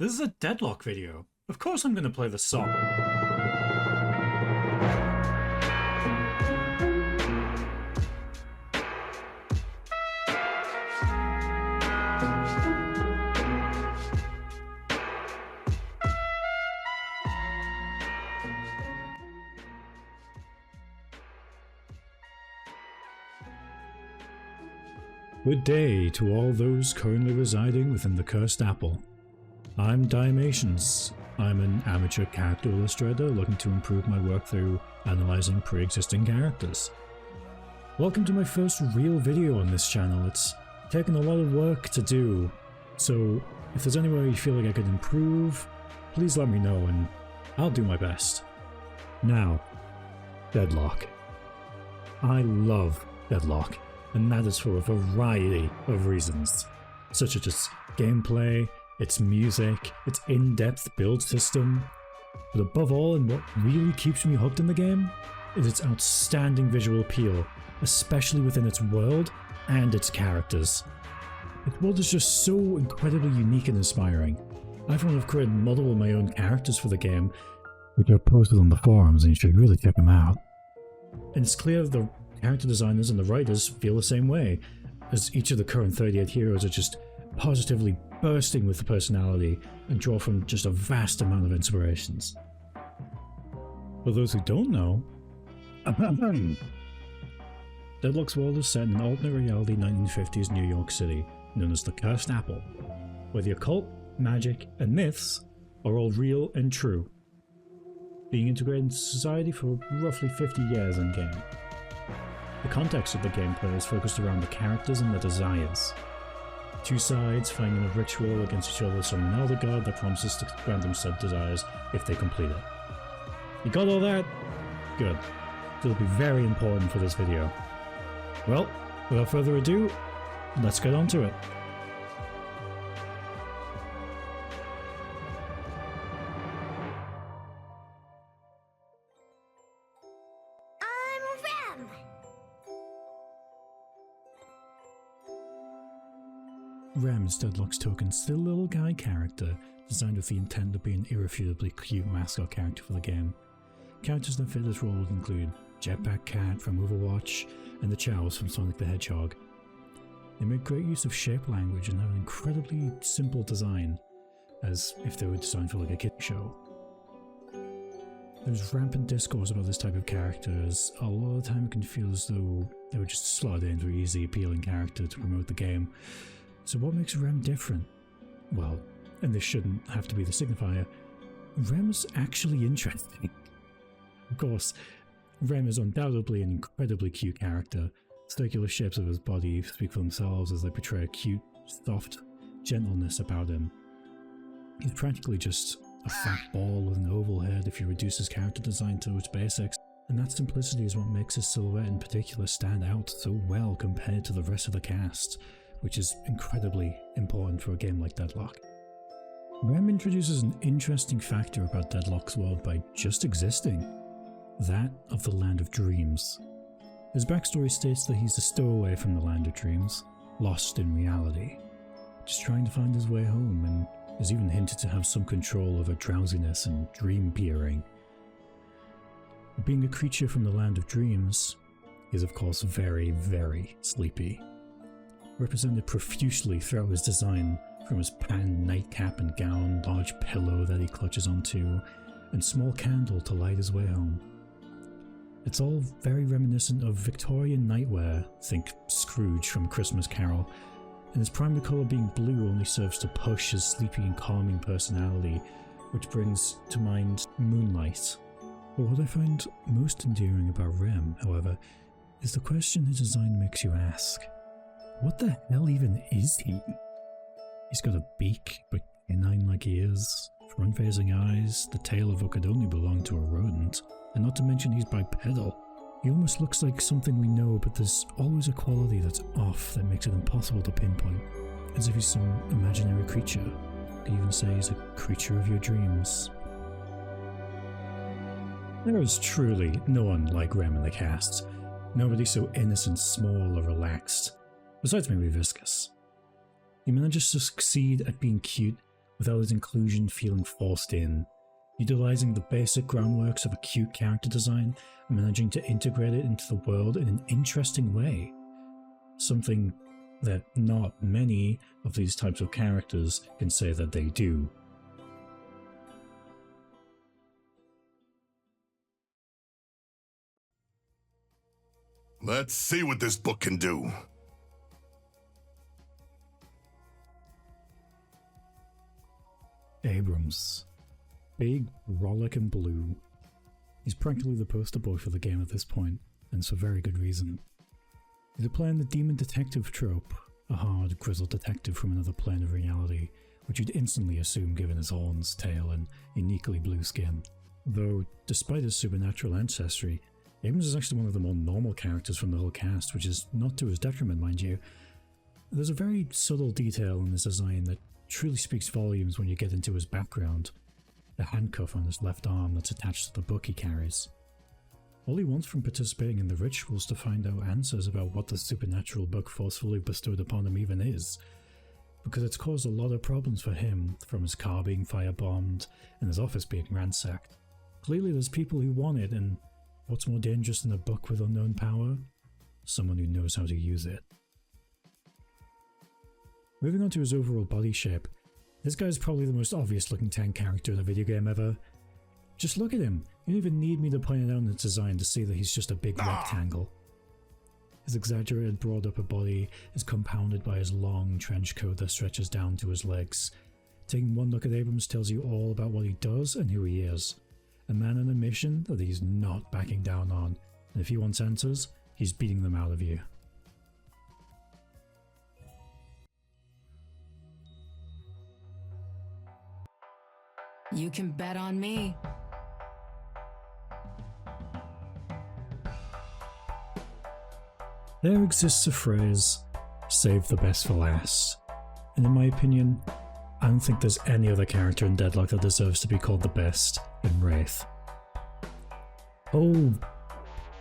This is a Deadlock video. Of course I'm gonna play the song. Good day to all those currently residing within the Cursed Apple. I'm Diamations. I'm an amateur character illustrator looking to improve my work through analysing pre-existing characters. Welcome to my first real video on this channel. It's taken a lot of work to do, so if there's anywhere you feel like I could improve, please let me know and I'll do my best. Now, Deadlock. I love Deadlock, and that is for a variety of reasons, such as its gameplay, its music, its in-depth build system, but above all, and what really keeps me hooked in the game, is its outstanding visual appeal, especially within its world and its characters. Its world is just so incredibly unique and inspiring. I've created multiple of my own characters for the game, which are posted on the forums, and you should really check them out. And it's clear that the character designers and the writers feel the same way, as each of the current 38 heroes are just positively bursting with the personality and draw from just a vast amount of inspirations. For those who don't know, Deadlock's world is set in an alternate reality 1950s New York City, known as the Cursed Apple, where the occult, magic, and myths are all real and true, being integrated into society for roughly 50 years in game. The context of the gameplay is focused around the characters and their desires. Two sides fighting a ritual against each other from an elder god that promises to grant them said desires if they complete it. You got all that? Good. It'll be very important for this video. Well, without further ado, let's get on to it. Rem is Deadlock's token still little guy character, designed with the intent to be an irrefutably cute mascot character for the game. Characters that fit this role would include Jetpack Cat from Overwatch and the Chows from Sonic the Hedgehog. They make great use of shape language and have an incredibly simple design, as if they were designed for like a kid show. There's rampant discourse about this type of character, as a lot of the time it can feel as though they were just slotted into an easy appealing character to promote the game. So what makes Rem different? Well, and this shouldn't have to be the signifier, Rem's actually interesting. Of course, Rem is undoubtedly an incredibly cute character. Circular shapes of his body speak for themselves as they portray a cute, soft gentleness about him. He's practically just a fat ball with an oval head if you reduce his character design to its basics, and that simplicity is what makes his silhouette in particular stand out so well compared to the rest of the cast, which is incredibly important for a game like Deadlock. Rem introduces an interesting factor about Deadlock's world by just existing, that of the Land of Dreams. His backstory states that he's a stowaway from the Land of Dreams, lost in reality, just trying to find his way home, and is even hinted to have some control over drowsiness and dream peering. Being a creature from the Land of Dreams, he is of course very, very sleepy, represented profusely throughout his design, from his patterned nightcap and gown, large pillow that he clutches onto, and small candle to light his way home. It's all very reminiscent of Victorian nightwear, think Scrooge from Christmas Carol, and his primary colour being blue only serves to push his sleepy and calming personality, which brings to mind moonlight. But what I find most endearing about Rem, however, is the question his design makes you ask. What the hell even is he? He's got a beak, but canine-like ears, front-facing eyes, the tail of what could only belong to a rodent, and not to mention he's bipedal. He almost looks like something we know, but there's always a quality that's off that makes it impossible to pinpoint, as if he's some imaginary creature. You could even say he's a creature of your dreams. There is truly no one like Rem in the cast. Nobody so innocent, small, or relaxed. Besides maybe Viscous. He manages to succeed at being cute without its inclusion feeling forced in, utilizing the basic groundworks of a cute character design and managing to integrate it into the world in an interesting way. Something that not many of these types of characters can say that they do. Let's see what this book can do. Abrams. Big, rollicking blue. He's practically the poster boy for the game at this point, and it's for very good reason. He's applying the demon detective trope, a hard, grizzled detective from another plane of reality, which you'd instantly assume given his horns, tail, and uniquely blue skin. Though, despite his supernatural ancestry, Abrams is actually one of the more normal characters from the whole cast, which is not to his detriment, mind you. There's a very subtle detail in his design that truly speaks volumes when you get into his background. The handcuff on his left arm that's attached to the book he carries. All he wants from participating in the rituals to find out answers about what the supernatural book forcefully bestowed upon him even is, because it's caused a lot of problems for him, from his car being firebombed and his office being ransacked. Clearly there's people who want it, and what's more dangerous than a book with unknown power? Someone who knows how to use it. Moving on to his overall body shape, this guy's probably the most obvious looking tank character in a video game ever. Just look at him, you don't even need me to point it out in its design to see that he's just a big rectangle. His exaggerated broad upper body is compounded by his long trench coat that stretches down to his legs. Taking one look at Abrams tells you all about what he does and who he is. A man on a mission that he's not backing down on, and if he wants answers, he's beating them out of you. You can bet on me. There exists a phrase, save the best for last, and in my opinion, I don't think there's any other character in Deadlock that deserves to be called the best than Wraith. Oh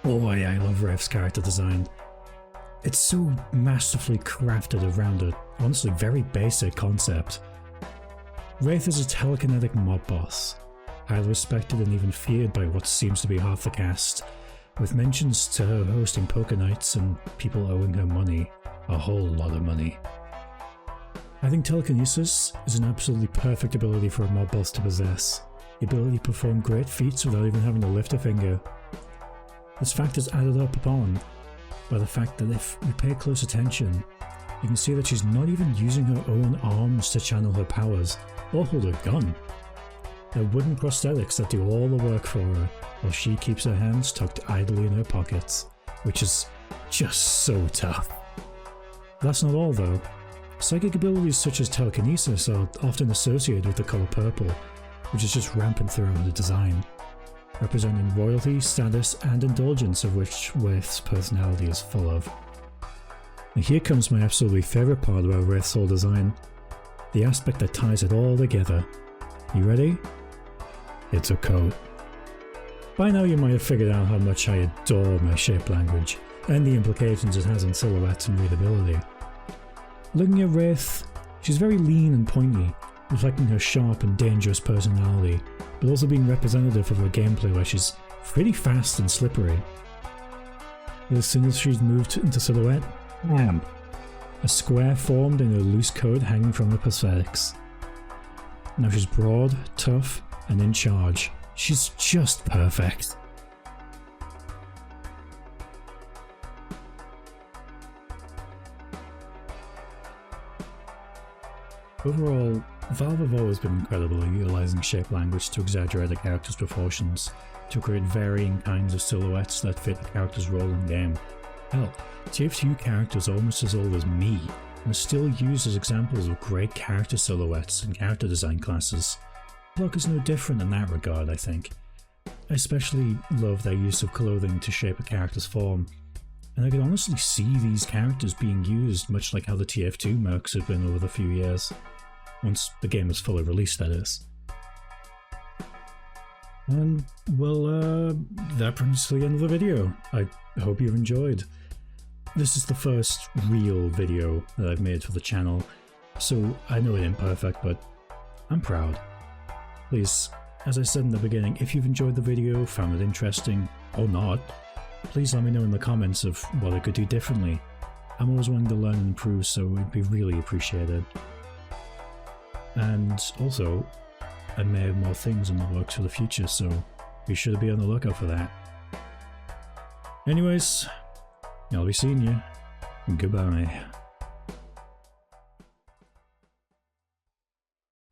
boy, I love Wraith's character design. It's so masterfully crafted around a honestly very basic concept. Wraith is a telekinetic mob boss, highly respected and even feared by what seems to be half the cast, with mentions to her hosting poker nights and people owing her money, a whole lot of money. I think telekinesis is an absolutely perfect ability for a mob boss to possess, the ability to perform great feats without even having to lift a finger. This fact is added up upon by the fact that if we pay close attention, you can see that she's not even using her own arms to channel her powers, or hold a gun. They're wooden prosthetics that do all the work for her, while she keeps her hands tucked idly in her pockets, which is just so tough. That's not all though. Psychic abilities such as telekinesis are often associated with the colour purple, which is just rampant throughout the design, representing royalty, status, and indulgence of which Wraith's personality is full of. And here comes my absolutely favourite part about Wraith's whole design, the aspect that ties it all together. You ready? It's a coat. By now you might have figured out how much I adore my shape language, and the implications it has on silhouettes and readability. Looking at Wraith, she's very lean and pointy, reflecting her sharp and dangerous personality, but also being representative of her gameplay where she's pretty fast and slippery. As soon as she's moved into silhouette, bam! A square formed in her loose coat hanging from her prosthetics. Now she's broad, tough, and in charge. She's just perfect. Overall, Valve have always been incredible at utilising shape language to exaggerate a character's proportions, to create varying kinds of silhouettes that fit the character's role in game. Hell, TF2 characters almost as old as me, and are still used as examples of great character silhouettes and character design classes. Deadlock is no different in that regard, I think. I especially love their use of clothing to shape a character's form, and I can honestly see these characters being used much like how the TF2 mercs have been over the few years. Once the game is fully released, that is. And, well, that brings us to the end of the video. I hope you've enjoyed. This is the first real video that I've made for the channel, so I know it ain't perfect, but I'm proud. Please, as I said in the beginning, if you've enjoyed the video, found it interesting, or not, please let me know in the comments of what I could do differently. I'm always wanting to learn and improve, so it'd be really appreciated. And also, I may have more things in the works for the future, so be sure to be on the lookout for that. Anyways, I'll be seeing you. Goodbye.